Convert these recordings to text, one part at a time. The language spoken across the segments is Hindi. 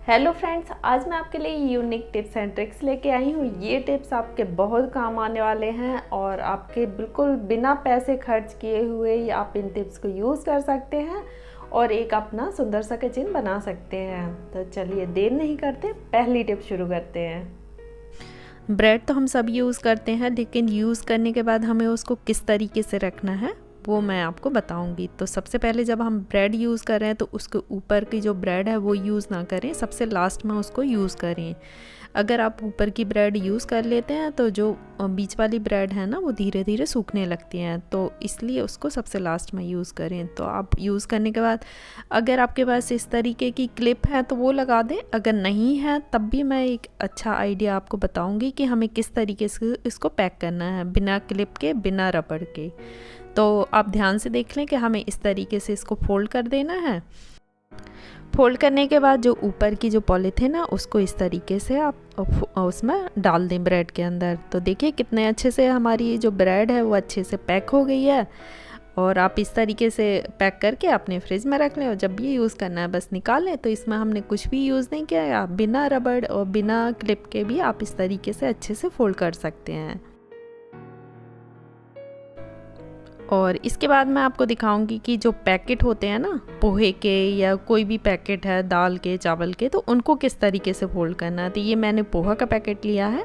हेलो फ्रेंड्स, आज मैं आपके लिए यूनिक टिप्स एंड ट्रिक्स लेके आई हूँ। ये टिप्स आपके बहुत काम आने वाले हैं और आपके बिल्कुल बिना पैसे खर्च किए हुए ही आप इन टिप्स को यूज़ कर सकते हैं और एक अपना सुंदर सा किचन बना सकते हैं। तो चलिए देर नहीं करते, पहली टिप शुरू करते हैं। ब्रेड तो हम सब यूज़ करते हैं, लेकिन यूज़ करने के बाद हमें उसको किस तरीके से रखना है वो मैं आपको बताऊंगी। तो सबसे पहले जब हम ब्रेड यूज़ कर रहे हैं तो उसके ऊपर की जो ब्रेड है वो यूज़ ना करें, सबसे लास्ट में उसको यूज़ करें। अगर आप ऊपर की ब्रेड यूज़ कर लेते हैं तो जो बीच वाली ब्रेड है ना वो धीरे धीरे सूखने लगती हैं, तो इसलिए उसको सबसे लास्ट में यूज़ करें। तो आप यूज़ करने के बाद अगर आपके पास इस तरीके की क्लिप है तो वो लगा दें, अगर नहीं है तब भी मैं एक अच्छा आइडिया आपको बताऊंगी कि हमें किस तरीके से इसको पैक करना है बिना क्लिप के, बिना रबड़ के। तो आप ध्यान से देख लें कि हमें इस तरीके से इसको फोल्ड कर देना है। फोल्ड करने के बाद जो ऊपर की जो पॉलीथीन है उसको इस तरीके से आप उसमें डाल दें ब्रेड के अंदर। तो देखिए कितने अच्छे से हमारी जो ब्रेड है वो अच्छे से पैक हो गई है। और आप इस तरीके से पैक करके अपने फ्रिज में रख लें और जब भी यूज़ करना है बस निकाल लें। तो इसमें हमने कुछ भी यूज़ नहीं किया है, आप बिना रबड़ और बिना क्लिप के भी आप इस तरीके से अच्छे से फोल्ड कर सकते हैं। और इसके बाद मैं आपको दिखाऊंगी कि जो पैकेट होते हैं ना पोहे के या कोई भी पैकेट है दाल के, चावल के, तो उनको किस तरीके से फोल्ड करना है। तो ये मैंने पोहा का पैकेट लिया है।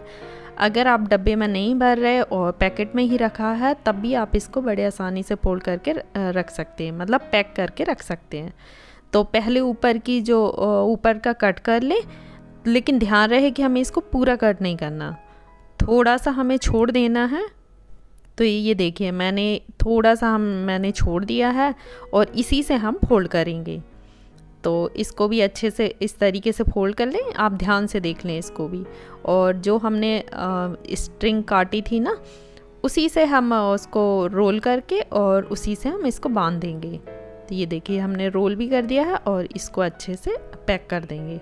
अगर आप डब्बे में नहीं भर रहे और पैकेट में ही रखा है तब भी आप इसको बड़े आसानी से फोल्ड करके रख सकते हैं, मतलब पैक करके रख सकते हैं। तो पहले ऊपर की जो ऊपर का कट कर ले, लेकिन ध्यान रहे कि हमें इसको पूरा कट नहीं करना, थोड़ा सा हमें छोड़ देना है। तो ये देखिए मैंने थोड़ा सा मैंने छोड़ दिया है और इसी से हम फोल्ड करेंगे। तो इसको भी अच्छे से इस तरीके से फोल्ड कर लें, आप ध्यान से देख लें इसको भी। और जो हमने स्ट्रिंग काटी थी ना उसी से हम उसको रोल करके और उसी से हम इसको बांध देंगे। तो ये देखिए हमने रोल भी कर दिया है और इसको अच्छे से पैक कर देंगे।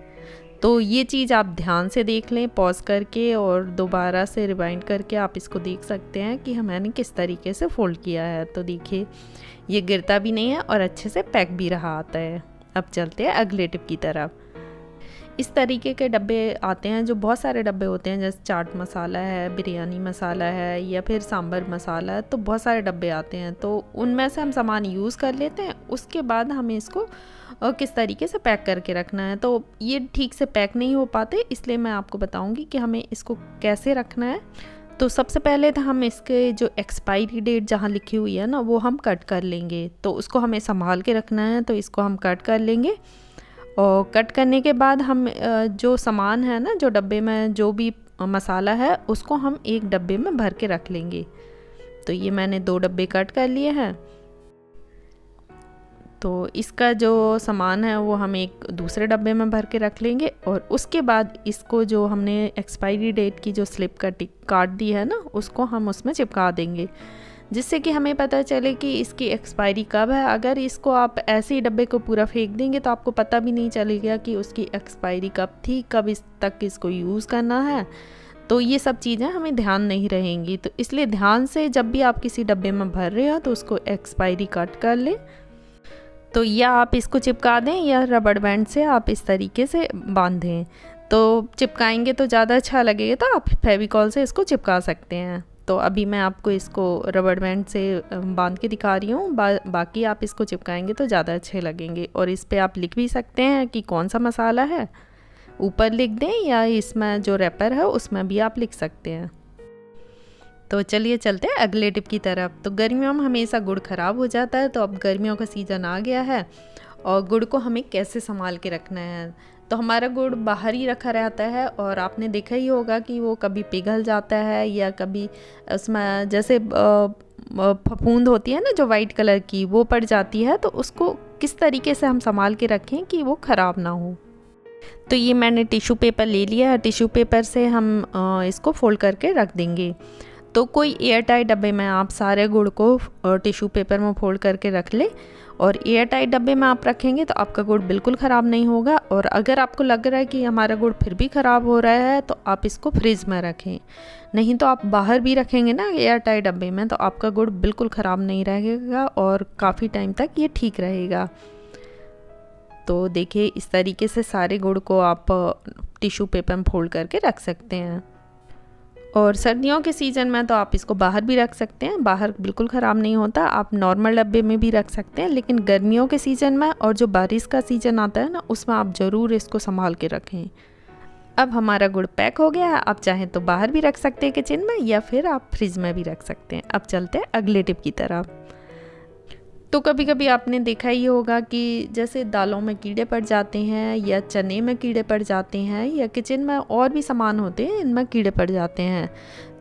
तो ये चीज़ आप ध्यान से देख लें, पॉज करके और दोबारा से रिवाइंड करके आप इसको देख सकते हैं कि मैंने किस तरीके से फोल्ड किया है। तो देखिए ये गिरता भी नहीं है और अच्छे से पैक भी रहा आता है। अब चलते हैं अगले टिप की तरफ। इस तरीके के डब्बे आते हैं, जो बहुत सारे डब्बे होते हैं, जैसे चाट मसाला है, बिरयानी मसाला है या फिर सांभर मसाला है, तो बहुत सारे डब्बे आते हैं। तो उनमें से हम सामान यूज़ कर लेते हैं, उसके बाद हमें इसको किस तरीके से पैक करके रखना है। तो ये ठीक से पैक नहीं हो पाते, इसलिए मैं आपको बताऊंगी कि हमें इसको कैसे रखना है। तो सबसे पहले तो हम इसके जो एक्सपायरी डेट जहाँ लिखी हुई है ना वो हम कट कर लेंगे। तो उसको हमें संभाल के रखना है, तो इसको हम कट कर लेंगे। और कट करने के बाद हम जो सामान है ना, जो डब्बे में जो भी मसाला है उसको हम एक डब्बे में भर के रख लेंगे। तो ये मैंने 2 डब्बे कट कर लिए हैं। तो इसका जो सामान है वो हम एक दूसरे डब्बे में भर के रख लेंगे और उसके बाद इसको जो हमने एक्सपायरी डेट की जो स्लिप काट दी है ना उसको हम उसमें चिपका देंगे, जिससे कि हमें पता चले कि इसकी एक्सपायरी कब है। अगर इसको आप ऐसे ही डब्बे को पूरा फेंक देंगे तो आपको पता भी नहीं चलेगा कि उसकी एक्सपायरी कब थी, कब इस तक इसको यूज़ करना है। तो ये सब चीज़ें हमें ध्यान नहीं रहेंगी। तो इसलिए ध्यान से जब भी आप किसी डब्बे में भर रहे हो तो उसको एक्सपायरी कट कर लें। तो या आप इसको चिपका दें या रबड़ बैंड से आप इस तरीके से बांधें। तो चिपकाएंगे तो ज़्यादा अच्छा लगेगा, तो आप फेविकॉल से इसको चिपका सकते हैं। तो अभी मैं आपको इसको रबड़ बैंड से बांध के दिखा रही हूँ, बाकी आप इसको चिपकाएंगे तो ज़्यादा अच्छे लगेंगे। और इस पे आप लिख भी सकते हैं कि कौन सा मसाला है, ऊपर लिख दें या इसमें जो रैपर है उसमें भी आप लिख सकते हैं। तो चलिए चलते हैं अगले टिप की तरफ। तो गर्मियों में हमेशा गुड़ ख़राब हो जाता है, तो अब गर्मियों का सीज़न आ गया है और गुड़ को हमें कैसे संभाल के रखना है। तो हमारा गुड़ बाहर ही रखा रहता है और आपने देखा ही होगा कि वो कभी पिघल जाता है या कभी उसमें जैसे फफूंद होती है ना जो वाइट कलर की, वो पड़ जाती है। तो उसको किस तरीके से हम संभाल के रखें कि वो ख़राब ना हो। तो ये मैंने टिश्यू पेपर ले लिया है, टिश्यू पेपर से हम इसको फोल्ड करके रख देंगे। तो कोई एयर टाइट डब्बे में आप सारे गुड़ को टिश्यू पेपर में फोल्ड करके रख ले और एयर टाइट डब्बे में आप रखेंगे तो आपका गुड़ बिल्कुल ख़राब नहीं होगा। और अगर आपको लग रहा है कि हमारा गुड़ फिर भी ख़राब हो रहा है तो आप इसको फ्रिज में रखें, नहीं तो आप बाहर भी रखेंगे ना एयर टाइट डब्बे में तो आपका गुड़ बिल्कुल ख़राब नहीं रहेगा और काफ़ी टाइम तक ये ठीक रहेगा। तो देखिए इस तरीके से सारे गुड़ को आप टिश्यू पेपर में फोल्ड करके रख सकते हैं। और सर्दियों के सीज़न में तो आप इसको बाहर भी रख सकते हैं, बाहर बिल्कुल ख़राब नहीं होता। आप नॉर्मल डब्बे में भी रख सकते हैं, लेकिन गर्मियों के सीज़न में और जो बारिश का सीज़न आता है ना, उसमें आप ज़रूर इसको संभाल के रखें। अब हमारा गुड़ पैक हो गया है। आप चाहें तो बाहर भी रख सकते हैं किचन में, या फिर आप फ्रिज में भी रख सकते हैं। अब चलते हैं अगले टिप की तरफ। तो कभी कभी आपने देखा ही होगा कि जैसे दालों में कीड़े पड़ जाते हैं, या चने में कीड़े पड़ जाते हैं, या किचन में और भी सामान होते हैं इनमें कीड़े पड़ जाते हैं।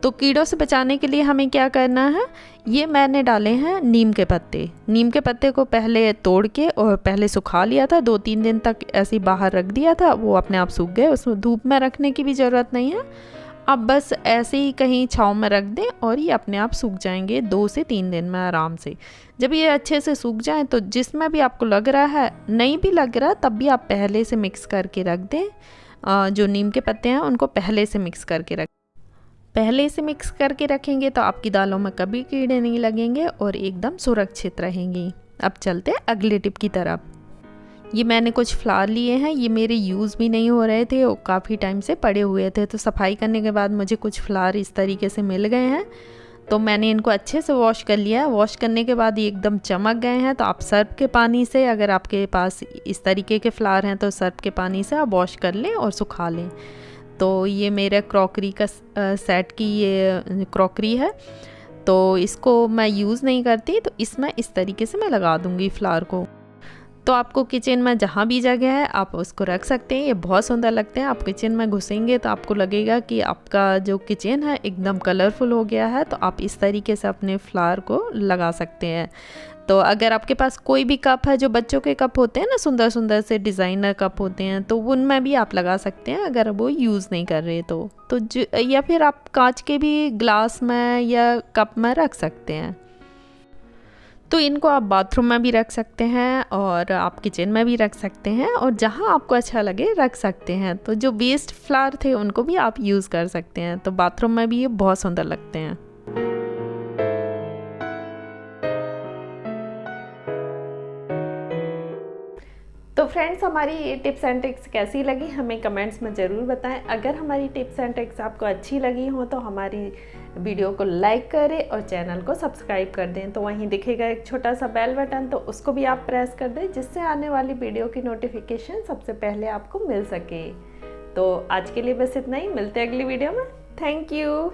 तो कीड़ों से बचाने के लिए हमें क्या करना है, ये मैंने डाले हैं नीम के पत्ते। नीम के पत्ते को पहले तोड़ के और पहले सुखा लिया था, 2-3 दिन तक ऐसे ही बाहर रख दिया था, वो अपने आप सूख गए। उसमें धूप में रखने की भी ज़रूरत नहीं है, अब बस ऐसे ही कहीं छाँव में रख दें और ये अपने आप सूख जाएंगे 2 से 3 दिन में आराम से। जब ये अच्छे से सूख जाएं तो जिसमें भी आपको लग रहा है नहीं भी लग रहा, तब भी आप पहले से मिक्स करके रख दें। जो नीम के पत्ते हैं उनको पहले से मिक्स करके रखेंगे तो आपकी दालों में कभी कीड़े नहीं लगेंगे और एकदम सुरक्षित रहेंगी। अब चलते हैं अगले टिप की तरफ। ये मैंने कुछ फ्लावर लिए हैं, ये मेरे यूज़ भी नहीं हो रहे थे और काफ़ी टाइम से पड़े हुए थे। तो सफाई करने के बाद मुझे कुछ फ्लावर इस तरीके से मिल गए हैं, तो मैंने इनको अच्छे से वॉश कर लिया है। वॉश करने के बाद ये एकदम चमक गए हैं। तो आप सर्फ के पानी से, अगर आपके पास इस तरीके के फ्लावर हैं तो सर्फ के पानी से आप वॉश कर लें और सुखा लें। तो ये मेरा क्रॉकरी का सेट की ये क्रॉकरी है, तो इसको मैं यूज़ नहीं करती, तो इसमें इस तरीके से मैं लगा दूँगी फ्लावर को। तो आपको किचन में जहाँ भी जगह है आप उसको रख सकते हैं। ये बहुत सुंदर लगते हैं। आप किचन में घुसेंगे तो आपको लगेगा कि आपका जो किचन है एकदम कलरफुल हो गया है। तो आप इस तरीके से अपने फ्लावर को लगा सकते हैं। तो अगर आपके पास कोई भी कप है, जो बच्चों के कप होते हैं ना, सुंदर सुंदर से डिज़ाइनर कप होते हैं, तो उनमें भी आप लगा सकते हैं अगर वो यूज़ नहीं कर रहे तो या फिर आप कांच के भी ग्लास में या कप में रख सकते हैं। तो इनको आप बाथरूम में भी रख सकते हैं और आप किचन में भी रख सकते हैं, और जहाँ आपको अच्छा लगे रख सकते हैं। तो जो वेस्ट फ्लावर थे उनको भी आप यूज़ कर सकते हैं। तो बाथरूम में भी ये बहुत सुंदर लगते हैं। तो फ्रेंड्स, हमारी ये टिप्स एंड ट्रिक्स कैसी लगी हमें कमेंट्स में ज़रूर बताएं। अगर हमारी टिप्स एंड ट्रिक्स आपको अच्छी लगी हो तो हमारी वीडियो को लाइक करें और चैनल को सब्सक्राइब कर दें। तो वहीं दिखेगा एक छोटा सा बेल बटन, तो उसको भी आप प्रेस कर दें, जिससे आने वाली वीडियो की नोटिफिकेशन सबसे पहले आपको मिल सके। तो आज के लिए बस इतना ही, मिलते हैं अगली वीडियो में। Thank you.